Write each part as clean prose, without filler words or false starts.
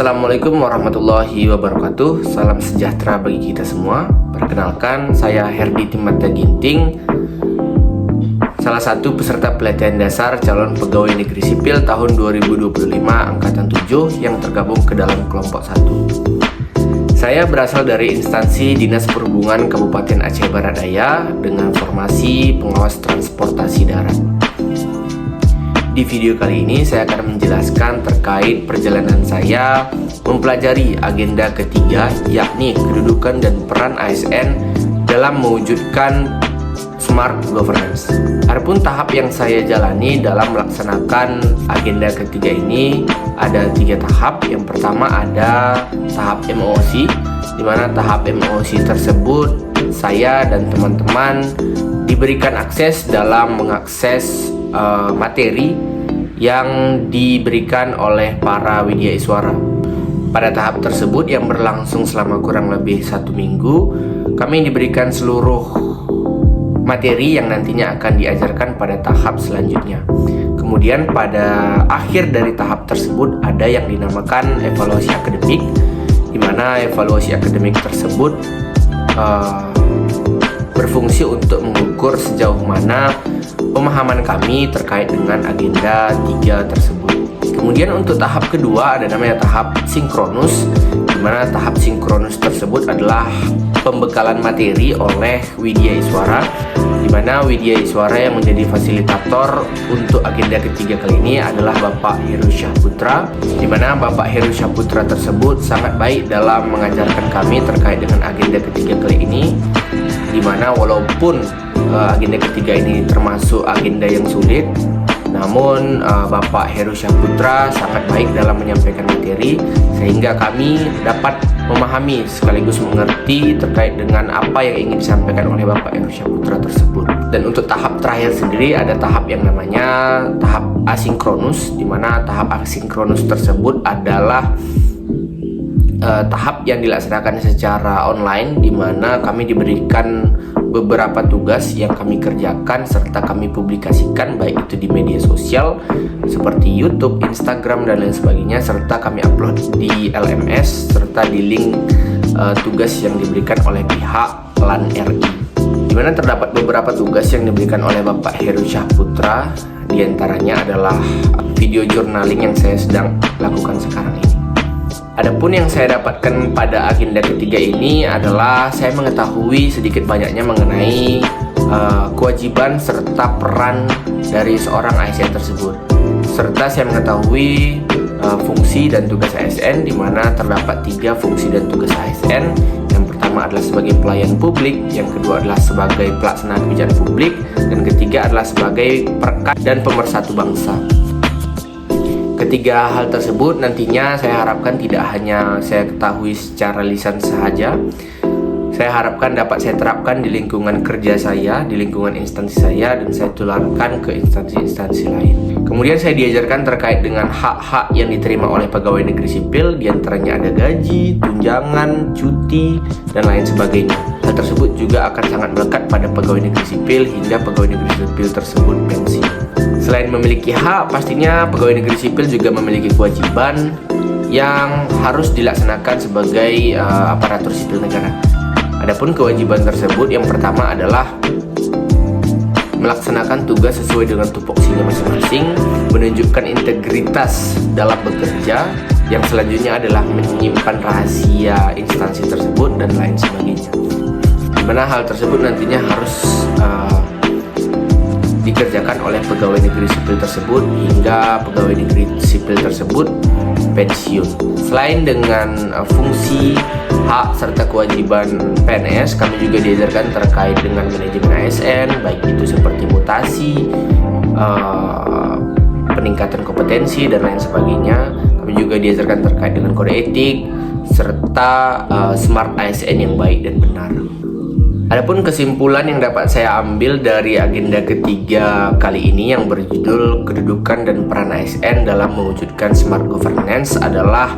Assalamualaikum warahmatullahi wabarakatuh. Salam sejahtera bagi kita semua. Perkenalkan, saya Herdi Timata Ginting, salah satu peserta pelatihan dasar calon pegawai negeri sipil tahun 2025 angkatan 7 yang tergabung ke dalam kelompok 1. Saya berasal dari instansi Dinas Perhubungan Kabupaten Aceh Barat Daya dengan formasi pengawas transportasi darat. Di video kali ini saya akan menjelaskan terkait perjalanan saya mempelajari agenda ketiga, yakni kedudukan dan peran ASN dalam mewujudkan smart governance. Adapun tahap yang saya jalani dalam melaksanakan agenda ketiga ini ada 3 tahap. Yang pertama ada tahap MOC, di mana tahap MOC tersebut saya dan teman-teman diberikan akses dalam mengakses materi yang diberikan oleh para widyaswara. Pada tahap tersebut yang berlangsung selama kurang lebih 1 minggu, kami diberikan seluruh materi yang nantinya akan diajarkan pada tahap selanjutnya. Kemudian pada akhir dari tahap tersebut ada yang dinamakan evaluasi akademik, di mana evaluasi akademik tersebut berfungsi untuk mengukur sejauh mana pemahaman kami terkait dengan agenda 3 tersebut. Kemudian untuk tahap kedua ada namanya tahap sinkronus, di mana tahap sinkronus tersebut adalah pembekalan materi oleh widyaswara, di mana widyaswara yang menjadi fasilitator untuk agenda ketiga kali ini adalah Bapak Heru Syahputra, di mana Bapak Heru Syahputra tersebut sangat baik dalam mengajarkan kami terkait dengan agenda ketiga kali ini, di mana walaupun agenda ketiga ini termasuk agenda yang sulit, namun Bapak Heru Syahputra sangat baik dalam menyampaikan materi sehingga kami dapat memahami sekaligus mengerti terkait dengan apa yang ingin disampaikan oleh Bapak Heru Syahputra tersebut. Dan untuk tahap terakhir sendiri ada tahap yang namanya tahap asinkronus, di mana tahap asinkronus tersebut adalah tahap yang dilaksanakan secara online, di mana kami diberikan beberapa tugas yang kami kerjakan serta kami publikasikan, baik itu di media sosial seperti YouTube, Instagram, dan lain sebagainya, serta kami upload di LMS serta di link tugas yang diberikan oleh pihak LAN RI, di mana terdapat beberapa tugas yang diberikan oleh Bapak Heru Syahputra. Di antaranya adalah video journaling yang saya sedang lakukan sekarang ini. Adapun yang saya dapatkan pada agenda ketiga ini adalah saya mengetahui sedikit banyaknya mengenai kewajiban serta peran dari seorang ASN tersebut, serta saya mengetahui fungsi dan tugas ASN, di mana terdapat 3 fungsi dan tugas ASN. Yang pertama adalah sebagai pelayan publik, yang kedua adalah sebagai pelaksana kebijakan publik, dan ketiga adalah sebagai perekat dan pemersatu bangsa. Ketiga hal tersebut nantinya saya harapkan tidak hanya saya ketahui secara lisan saja, saya harapkan dapat saya terapkan di lingkungan kerja saya, di lingkungan instansi saya, dan saya tularkan ke instansi-instansi lain. Kemudian saya diajarkan terkait dengan hak-hak yang diterima oleh pegawai negeri sipil, diantaranya ada gaji, tunjangan, cuti, dan lain sebagainya. Hal tersebut juga akan sangat melekat pada pegawai negeri sipil hingga pegawai negeri sipil tersebut pensiun. Selain memiliki hak, pastinya pegawai negeri sipil juga memiliki kewajiban yang harus dilaksanakan sebagai aparatur sipil negara. Adapun kewajiban tersebut yang pertama adalah melaksanakan tugas sesuai dengan tupoksinya masing-masing, menunjukkan integritas dalam bekerja, yang selanjutnya adalah menyimpan rahasia instansi tersebut, dan lain sebagainya. Dimana hal tersebut nantinya harus dikerjakan oleh pegawai negeri sipil tersebut hingga pegawai negeri sipil tersebut pensiun. Selain dengan fungsi, hak, serta kewajiban PNS, kami juga diajarkan terkait dengan manajemen ASN, baik itu seperti mutasi, peningkatan kompetensi, dan lain sebagainya. Kami juga diajarkan terkait dengan kode etik serta smart ASN yang baik dan benar. Adapun kesimpulan yang dapat saya ambil dari agenda ketiga kali ini yang berjudul kedudukan dan peran ASN dalam mewujudkan smart governance adalah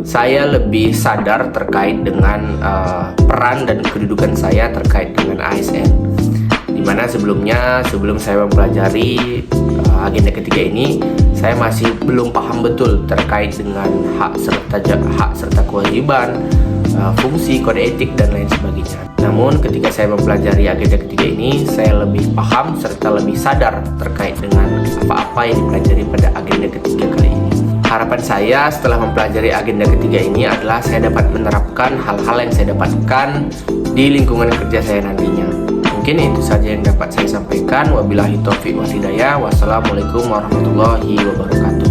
saya lebih sadar terkait dengan peran dan kedudukan saya terkait dengan ASN. Dimana sebelum saya mempelajari agenda ketiga ini, saya masih belum paham betul terkait dengan hak serta kewajiban, fungsi, kode etik, dan lain sebagainya. Namun ketika saya mempelajari agenda ketiga ini, saya lebih paham serta lebih sadar terkait dengan apa-apa yang dipelajari pada agenda ketiga kali ini. Harapan saya setelah mempelajari agenda ketiga ini adalah saya dapat menerapkan hal-hal yang saya dapatkan di lingkungan kerja saya nantinya. Mungkin itu saja yang dapat saya sampaikan. Wabillahi taufiq wal hidayah. Wassalamualaikum warahmatullahi wabarakatuh.